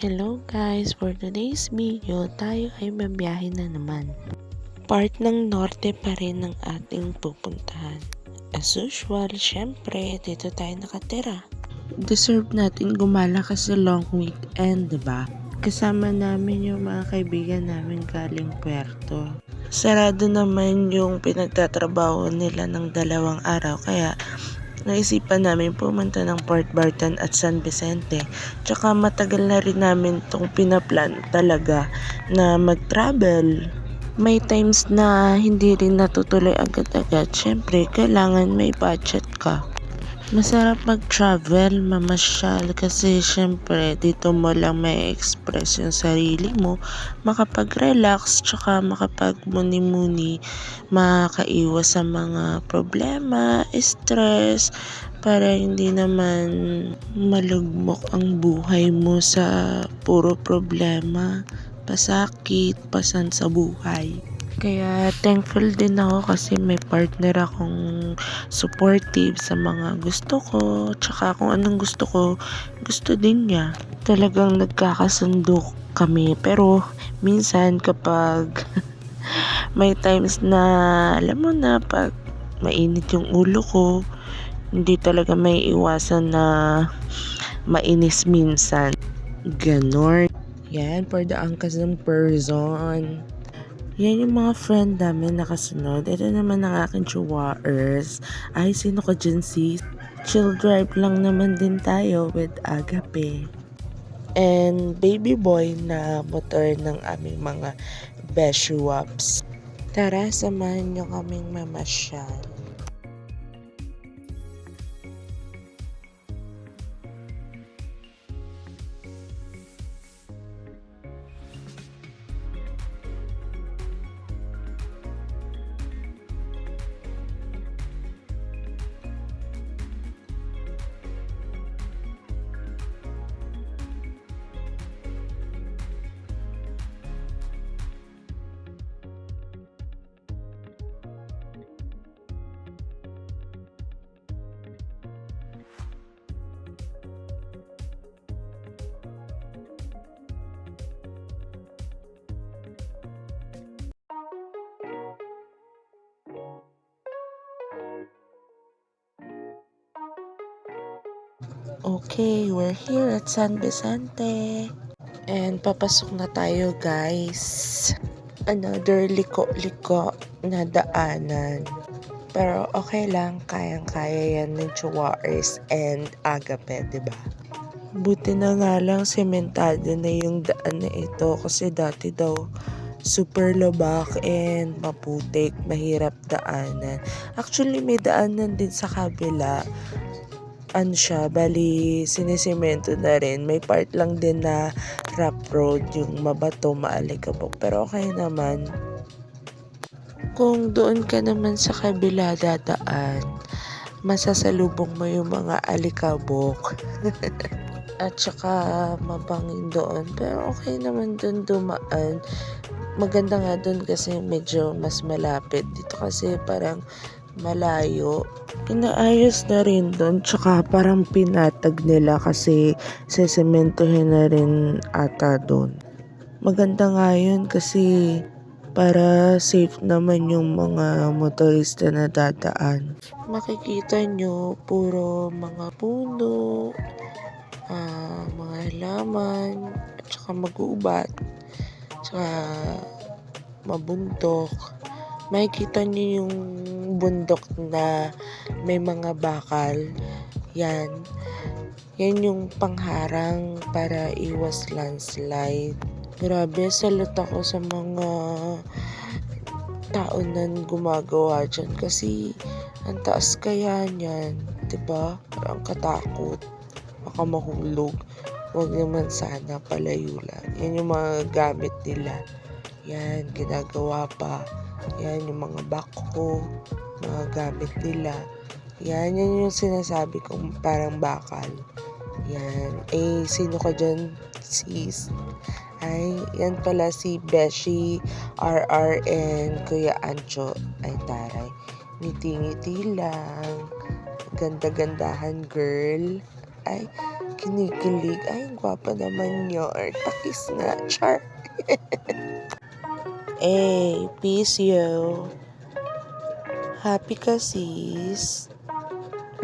Hello guys! For today's video, tayo ay mabiyahe na naman. Part ng norte pa rin ng ating pupuntahan. As usual, syempre, dito tayo nakatira. Deserve natin gumala kasi long weekend, diba? Kasama namin yung mga kaibigan namin galing Puerto. Sarado naman yung pinagtatrabaho nila ng 2 araw, kaya naisipan namin pumunta ng Port Barton at San Vicente. Tsaka matagal na rin namin itong pinaplan talaga na mag-travel. May times na hindi rin natutuloy agad-agad. Syempre, kailangan may budget ka. Masarap mag-travel, mamasyal kasi syempre dito mo lang may express yung sarili mo, makapag-relax, tsaka makapag-muni-muni, makaiwas sa mga problema, stress, para hindi naman malugmok ang buhay mo sa puro problema, pasakit, pasan sa buhay. Kaya thankful din ako kasi may partner akong supportive sa mga gusto ko, tsaka kung anong gusto ko, gusto din niya. Talagang nagkakasundo kami, pero minsan kapag may times na alam mo na pag mainit yung ulo ko, hindi talaga may iwasan na mainis minsan. Ganon. Yan, for the angkasang person. Yan yung mga friend namin nakasunod. Ito naman ang aking jowaers. Ay, sino ka dyan sis? Chill drive lang naman din tayo with Agape. And baby boy na motor ng aming mga beshuaps. Tara, samahan nyo kaming mamasyal. Okay, we're here at San Vicente. And papasok na tayo guys. Another liko-liko na daanan. Pero okay lang, kayang-kaya yan ng Jowaers and Agape, diba? Buti na nga lang sementado na yung daan na ito kasi dati daw super lubak and maputik, mahirap daanan. Actually, may daanan din sa kabila. Ano siya, bali sinisemento na rin. May part lang din na rough road, yung mabato, maalikabok. Pero okay naman. Kung doon ka naman sa kabila dadaan, masasalubong mo yung mga alikabok. At saka mabangin doon. Pero okay naman doon dumaan. Maganda nga doon kasi medyo mas malapit. Dito kasi parang malayo. Inaayos na rin doon, tsaka parang pinatag nila kasi sesementohin na rin ata doon. Maganda nga yun kasi para safe naman yung mga motorista na dadaan. Makikita nyo puro mga puno, mga halaman, at saka mag-uubat, tsaka mabundok. Makikita nyo yung bundok na may mga bakal. Yan yung pangharang para iwas landslide. Grabe, salot ako sa mga tao na gumagawa dyan kasi ang taas kaya niyan, diba? Parang katakot, baka mahulog. Huwag naman sana, palayo lang. Yan yung mga gamit nila. Yan, ginagawa pa. Yan yung mga backhoe, mga gamit nila. Yan yung sinasabi kong parang bakal. Yan. Eh, sino ka dyan, sis? Ay, yan pala si Beshi, RR, and Kuya Ancho. Ay, taray. Ngiti-ngiti lang. Ganda-gandahan, girl. Ay, kinikilig. Ay, ang gwapa naman yun. Takis nga, char. Peace yo. Happy ka sis.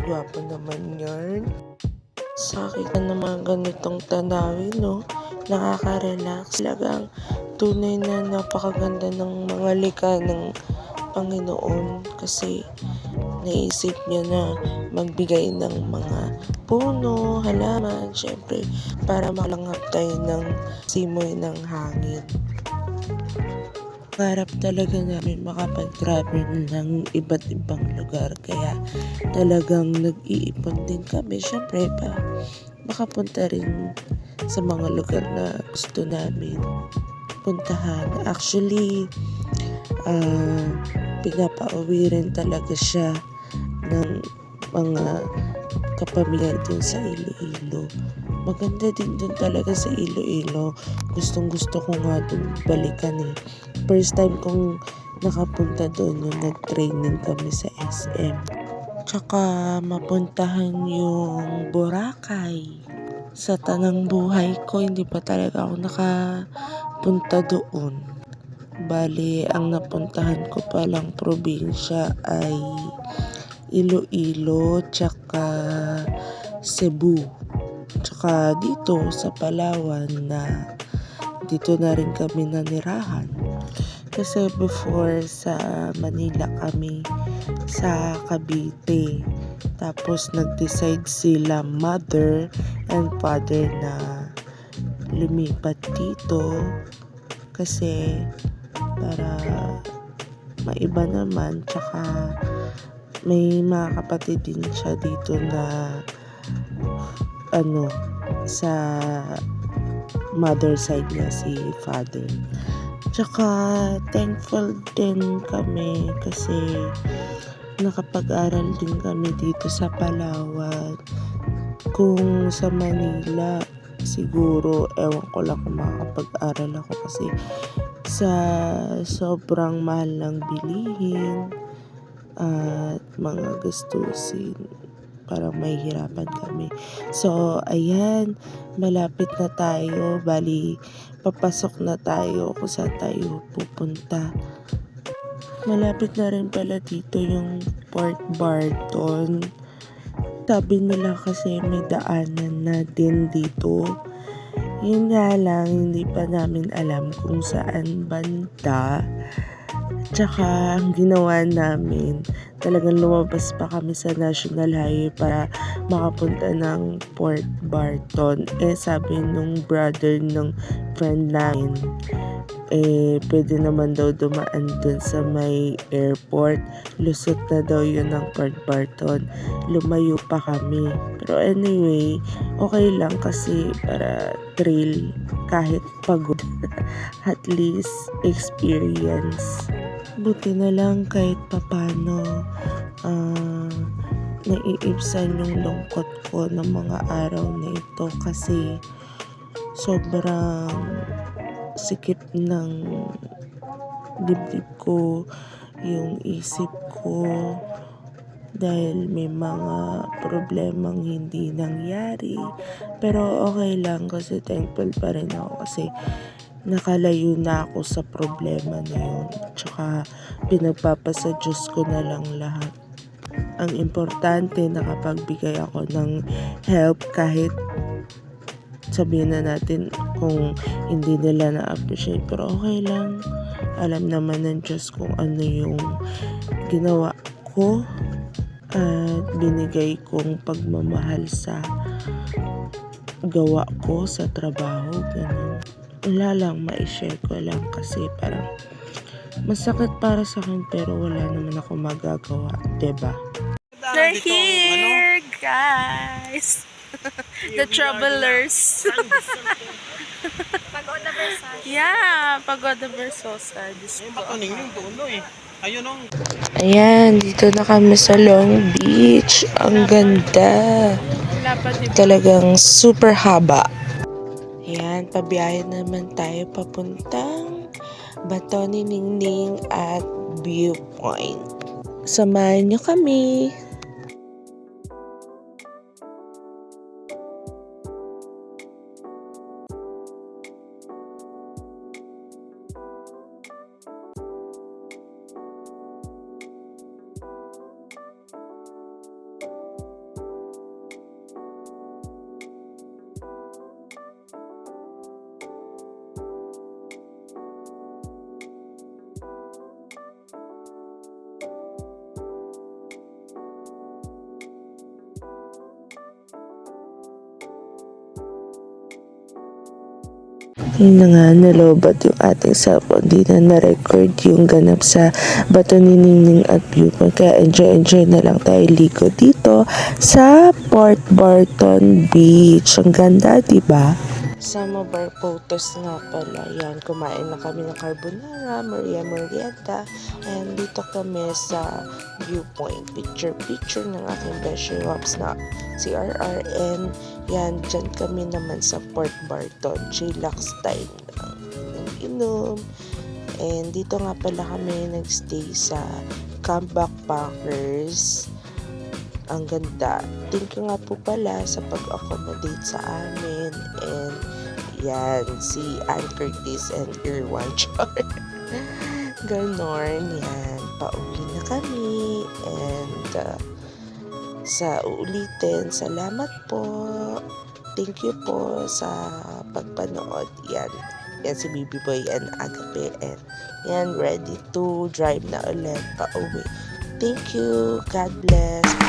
Gwapa naman yan. Sa kita ng mga ganitong tanawin, no? Nakaka-relax. Talagang tunay na napakaganda ng mga likha ng Panginoon kasi naisip niya na magbigay ng mga puno, halaman, syempre para malanghap tayo ng simoy ng hangin. Harap talaga namin makapag-travel ng iba't ibang lugar kaya talagang nag-iipon din kami syempre pa makapunta rin sa mga lugar na gusto namin puntahan. Actually, pinapauwi rin talaga siya ng mga kapamilya dun sa Iloilo. Maganda din dun talaga sa Iloilo. Gustong gusto ko nga dun balikan eh. First time kong nakapunta dun nung nag-training kami sa SM. Tsaka mapuntahan yung Boracay. Sa tanang buhay ko, hindi pa talaga ako nakapunta doon. Bali, ang napuntahan ko palang probinsya ay Iloilo, tsaka Cebu. Tsaka dito sa Palawan na dito na rin kami nanirahan. Kasi before sa Manila kami sa Cavite. Tapos nag-decide sila mother and father na lumipat dito kasi para maiba naman tsaka may mga kapatid din siya dito na sa mother side niya si father. Tsaka thankful din kami kasi nakapag-aral din kami dito sa Palawan. Kung sa Manila siguro ewan ko lang kung makakapag-aral ako kasi sa sobrang mahal ng bilihin at mga gastusin parang mahihirapan kami. So ayan, malapit na tayo, bali papasok na tayo kung saan tayo pupunta. Malapit na rin pala dito yung Port Barton. Sabi nila kasi may daanan na din dito. Yun nga lang, hindi pa namin alam kung saan banda. Tsaka ang ginawa namin, talagang lumabas pa kami sa National Highway para makapunta ng Port Barton. Sabi nung brother ng friend namin, pwede naman daw dumaan dun sa may airport. Lusot na daw yun ng Port Barton. Lumayo pa kami. Pero anyway, okay lang kasi para trail kahit pagod. At least experience. Buti na lang kahit papano naiibsan yung lungkot ko ng mga araw na ito kasi sobrang sikip ng dibdib ko, yung isip ko dahil may mga problemang hindi nangyari pero okay lang kasi thankful pa rin ako kasi nakalayo na ako sa problema na yun. Tsaka pinagpapasa Diyos ko na lang lahat. Ang importante nakapagbigay ako ng help kahit sabihin na natin kung hindi nila na-appreciate pero okay lang. Alam naman ng Diyos kung ano yung ginawa ko at binigay kong pagmamahal sa gawa ko sa trabaho, ganun. Wala lang, ma-share ko lang kasi parang masakit para sa akin pero wala naman ako magagawa, diba? They're here, guys! The travelers. Pagoda Versace. Yeah, Pagoda Versosa. Ayan, dito na kami sa Long Beach. Ang ganda. Talagang super haba. Ayan, pabiyahe naman tayo papuntang Bato ni Ningning at Viewpoint. Samahan niyo kami. Yun na nga, nalobat yung ating cellphone. Di na na-record yung ganap sa Bato ni Ningning at Viewpoint. Kaya enjoy na lang tayo ligo dito sa Port Barton Beach. Ang ganda, diba? Sama bar photos nga pala. Yan, kumain na kami ng carbonara, Maria Merienda. And dito kami sa Viewpoint. Picture ng aking beshi Wops na si RR. And yan, dyan kami naman sa Port Barton. Chillax time lang. Inom. And dito nga pala kami nagstay sa Camp Backpackers. Ang ganda. Thank you nga po pala sa pag-accommodate sa amin. And yan, si Ann Curtis and Irwan Char. Ganon, yan. Pauwi na kami. And sa uulitin, salamat po. Thank you po sa pagpanood. Yan. Yan si Baby Boy and Agape. And yan, ready to drive na ulit pauwi. Thank you. God bless.